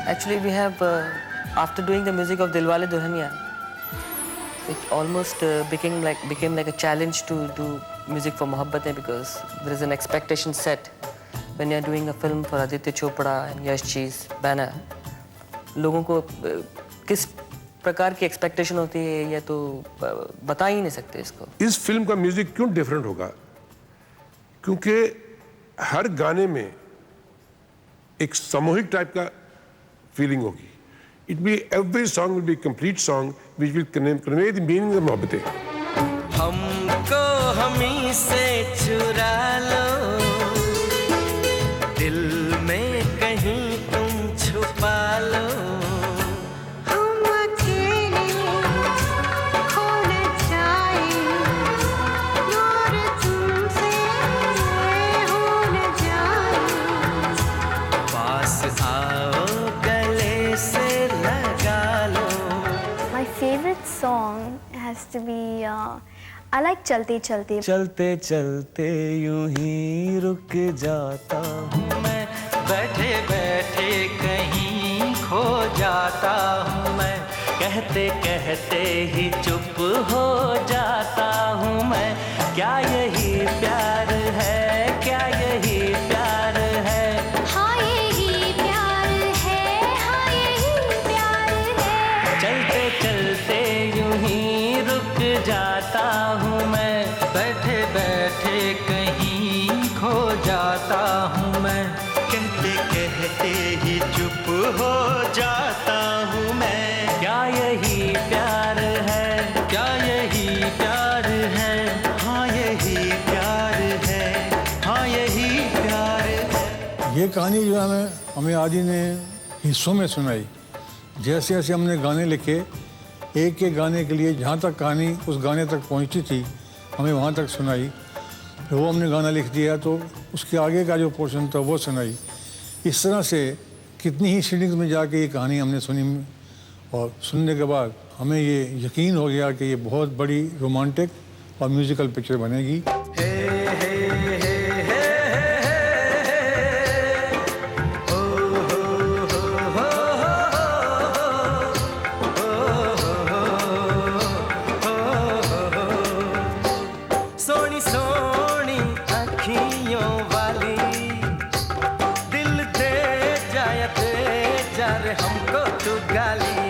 Actually, we have, after doing the music of Dilwale Dulhaniya, it almost became like a challenge to do music for Mohabbatein, because there is an expectation set when you are doing a film for Aditya Chopra and Yash Ji's banner. लोगों को किस प्रकार की expectation होती है ये तो बता ही नहीं सकते इसको. इस फिल्म का म्यूजिक क्यों डिफरेंट होगा? क्योंकि हर गाने में एक सामूहिक टाइप का फीलिंग होगी. It will be, every song will be a complete song which will convey the meaning of Mohabbatein. हमको हमी से चुरा लो, दिल में कहीं तुम छुपा लो. हम अकेले खो न जाए और तुमसे हो न जाए. पास आओ गले से लगा लो. My favorite song has to be I like चलते चलते. चलते चलते यूं ही रुक जाता हूँ मैं, बैठे बैठे कहीं खो जाता हूँ मैं, कहते कहते ही चुप हो जाता हूँ मैं. क्या यही प्यार है, क्या यही प्यार है? हाँ यही प्यार है, हाँ यही प्यार है. चलते चलते यूं ही रुक जाता हूँ मैं, बैठे बैठे कहीं खो जाता हूँ मैं, कहते कहते ही चुप हो जाता हूँ मैं. क्या यही प्यार है, क्या यही प्यार है? हाँ यही प्यार है, हाँ यही प्यार है. ये कहानी जो हमें आदि ने हिस्सों में सुनाई. जैसे जैसे हमने गाने लिखे, एक एक गाने के लिए जहाँ तक कहानी उस गाने तक पहुँचती थी हमें वहाँ तक सुनाई. फिर वो हमने गाना लिख दिया तो उसके आगे का जो पोर्शन था वो सुनाई. इस तरह से कितनी ही सीरीज में जाके ये कहानी हमने सुनी, और सुनने के बाद हमें ये यकीन हो गया कि ये बहुत बड़ी रोमांटिक और म्यूज़िकल पिक्चर बनेगी. सोनी सोनी अखियों वाली, दिल दे जा रे हमको तू गाली.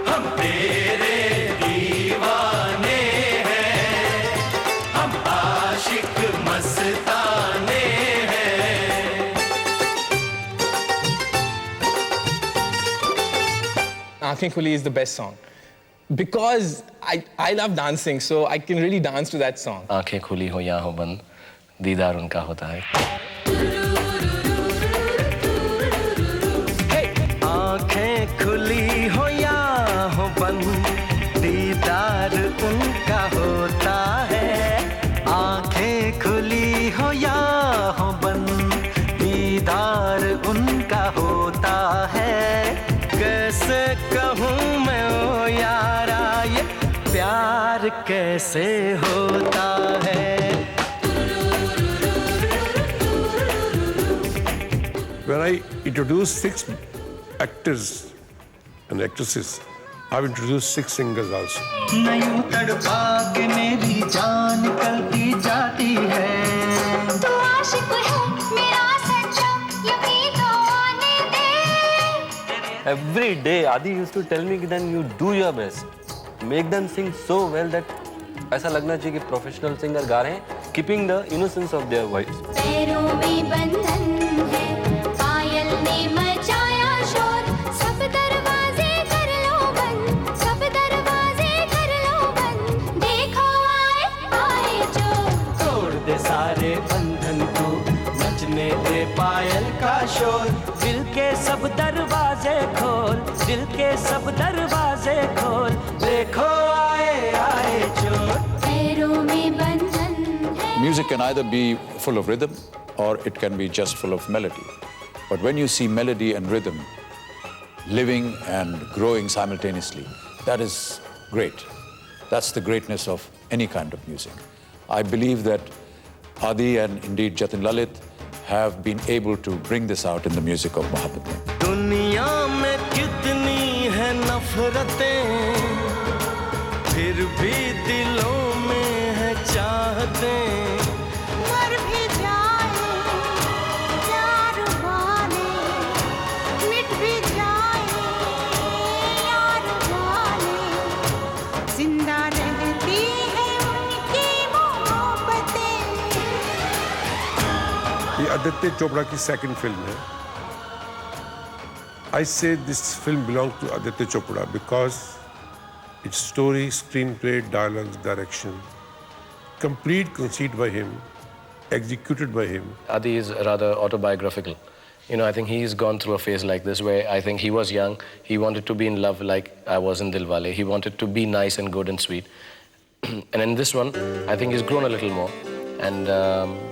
हम तेरे दीवाने हैं, हम आशिक मस्ताने हैं. Aankhein Khuli is the best song because I love dancing, so I can really dance to that song. आंखें खुली हो या हो बंद, दीदार उनका होता है. आंखें खुली हो या हो बंद, दीदार उनका होता है. आंखें खुली हो या हो बंद, दीदार उनका होता है. कैसे कहूँ मैं ओ यारा ये प्यार कैसे होता है. When I introduced 6 actors and actresses, I've introduced 6 singers also. नहीं तड़पा के मेरी जान निकलती जाती है. तू आशिक है मेरा सच्चा, यही तो आने दे. Every day Adi used to tell me कि then you do your best, make them sing so well that ऐसा लगना चाहिए कि प्रोफेशनल सिंगर गा रहे हैं, keeping the innocence of their voice. पैरों में बंधन है, पायल ने मचाया शोर, सब दरवाजे कर लो बंद, सब दरवाजे कर लो बंद. देखो आए आए जो तोड़ दे सारे बंधन तू, नचने दे पायल का शोर. दिल के सब दरवाजे खोल, दिल के सब दरवाजे खोल. देखो आए आए चोर. पैरों में बंधन है. Music can either be full of rhythm or it can be just full of melody. But when you see melody and rhythm living and growing simultaneously, that is great. That's the greatness of any kind of music. I believe that Adi and indeed Jatin Lalit have been able to bring this out in the music of Mohabbatein. दुनिया में कितनी है नफरतें, फिर भी दिलों में है चाहतें। मर भी जाए चार वाले, मिट भी जाए यार वाले, जिंदा रहती है उनकी मोहब्बतें। ये आदित्य चोपड़ा की सेकंड फिल्म है. I say this film belongs to Aditya Chopra because its story, screenplay, dialogues, direction, complete conceit by him, executed by him. Adi is rather autobiographical. You know, I think he's gone through a phase like this where I think he was young, he wanted to be in love like I was in Dilwale. He wanted to be nice and good and sweet. And in this one, I think he's grown a little more. And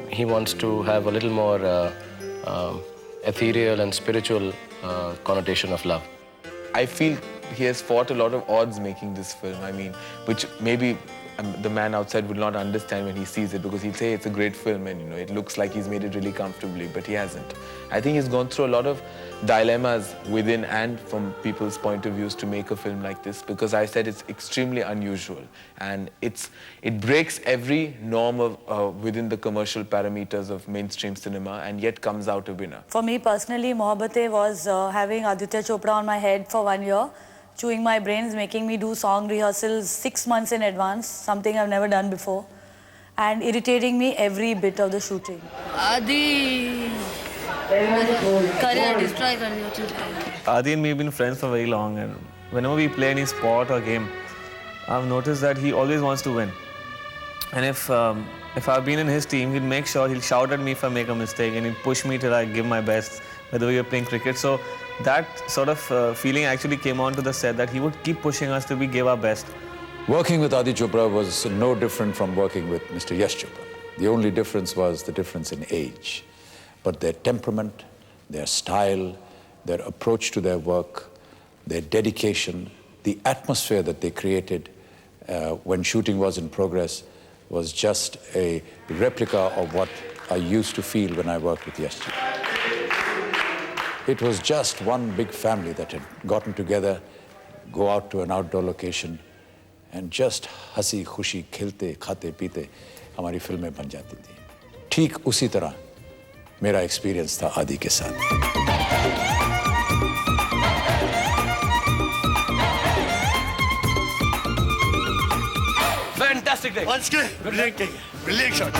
he wants to have a little more ethereal and spiritual connotation of love. I feel he has fought a lot of odds making this film. I mean, which maybe the man outside would not understand when he sees it, because he'll say it's a great film and, you know, it looks like he's made it really comfortably, but he hasn't. I think he's gone through a lot of dilemmas within and from people's point of views to make a film like this, because I said it's extremely unusual and it breaks every norm of within the commercial parameters of mainstream cinema and yet comes out a winner. For me personally, Mohabbatein was having Aditya Chopra on my head for 1 year, chewing my brains, making me do song rehearsals 6 months in advance, something I've never done before, and irritating me every bit of the shooting. Adi, career destroy कर दिया चुप. Adi and me have been friends for very long, and whenever we play any sport or game, I've noticed that he always wants to win. And if I've been in his team, he'll make sure he'll shout at me if I make a mistake, and he'll push me till I give my best, whether we are playing cricket. So that sort of feeling actually came onto the set, that he would keep pushing us to give our best. Working with Adi Chopra was no different from working with Mr. Yash Chopra. The only difference was the difference in age. But their temperament, their style, their approach to their work, their dedication, the atmosphere that they created when shooting was in progress was just a replica of what I used to feel when I worked with Yash Ji. It was just one big family that had gotten together, go out to an outdoor location, and just हंसी खुशी खेलते खाते पीते हमारी फिल्में बन जाती थी. ठीक उसी तरह मेरा एक्सपीरियंस था आदि के साथ. Fantastic day. Once again, brilliant take. Brilliant shot.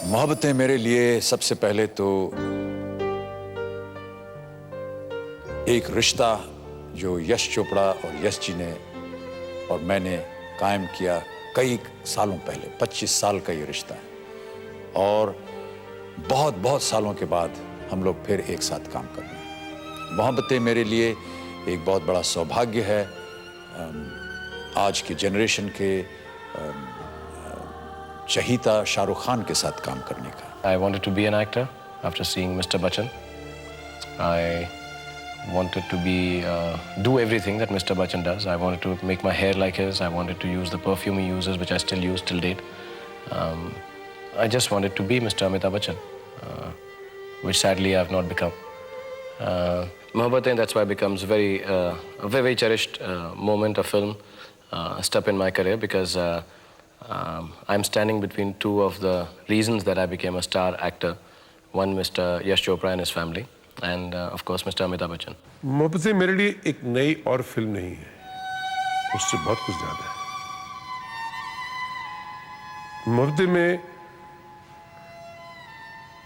Mohabbatein मेरे लिए सबसे पहले तो एक रिश्ता जो यश चोपड़ा और यश जी ने और मैंने कायम किया कई सालों पहले. 25 साल का ये रिश्ता है और बहुत सालों के बाद हम लोग फिर एक साथ काम कर रहे हैं. मोहब्बतें मेरे लिए एक बहुत बड़ा सौभाग्य है आज की जनरेशन के चहीता शाहरुख खान के साथ काम करने का. I wanted to be an actor after seeing Mr. Bachchan. I wanted to do everything that Mr. Bachchan does. I wanted to make my hair like his. I wanted to use the perfume he uses, which I still use till date. I just wanted to be Mr. Amitabh Bachchan, which sadly I have not become. Mohabbatein, that's why becomes a very cherished moment, a film, step in my career, because I'm standing between two of the reasons that I became a star actor. One, Mr. Yash Chopra and his family, and of course, Mr. Amitabh Bachchan. Mohabbatein मेरे लिए एक नई और film नहीं है, उससे बहुत कुछ ज्यादा है. मोहब्बतें में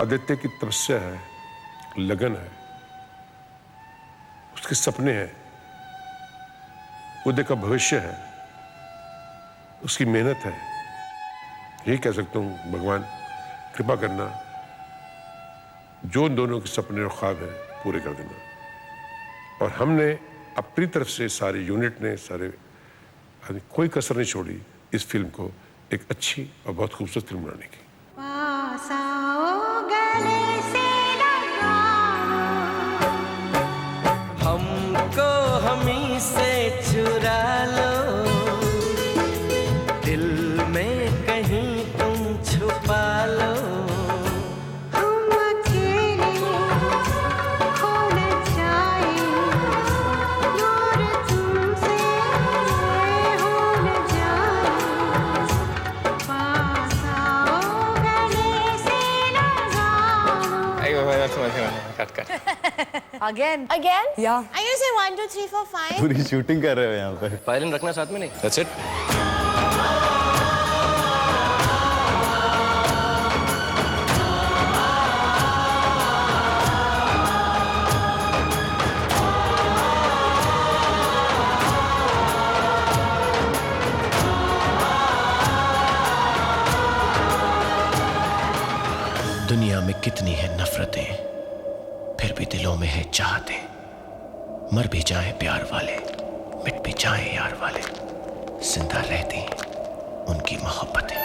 आदित्य की तपस्या है, लगन है, उसके सपने हैं, उदय का भविष्य है, उसकी मेहनत है. यही कह सकता हूँ, भगवान कृपा करना, जो उन दोनों के सपने और ख्वाब हैं पूरे कर देना. और हमने अपनी तरफ से सारे यूनिट ने कोई कसर नहीं छोड़ी इस फिल्म को एक अच्छी और बहुत खूबसूरत फिल्म बनाने की। हमको हमी से चुरा लो, दिल में कहीं तुम छुपा लो। हम अकेले खो न जाए, दूर तुमसे हो न जाए, पास आओ गले से लगाओ। Again? Again? Yeah. I'm gonna say 1, 2, 3, 4, 5. पूरी शूटिंग कर रहे हो यहाँ पे। वायलिन रखना साथ में नहीं? That's it. दुनिया में कितनी है नफरतें, फिर भी दिलों में है चाहते। मर भी जाएं प्यार वाले, मिट भी जाएं यार वाले, जिंदा रहती उनकी मोहब्बतें।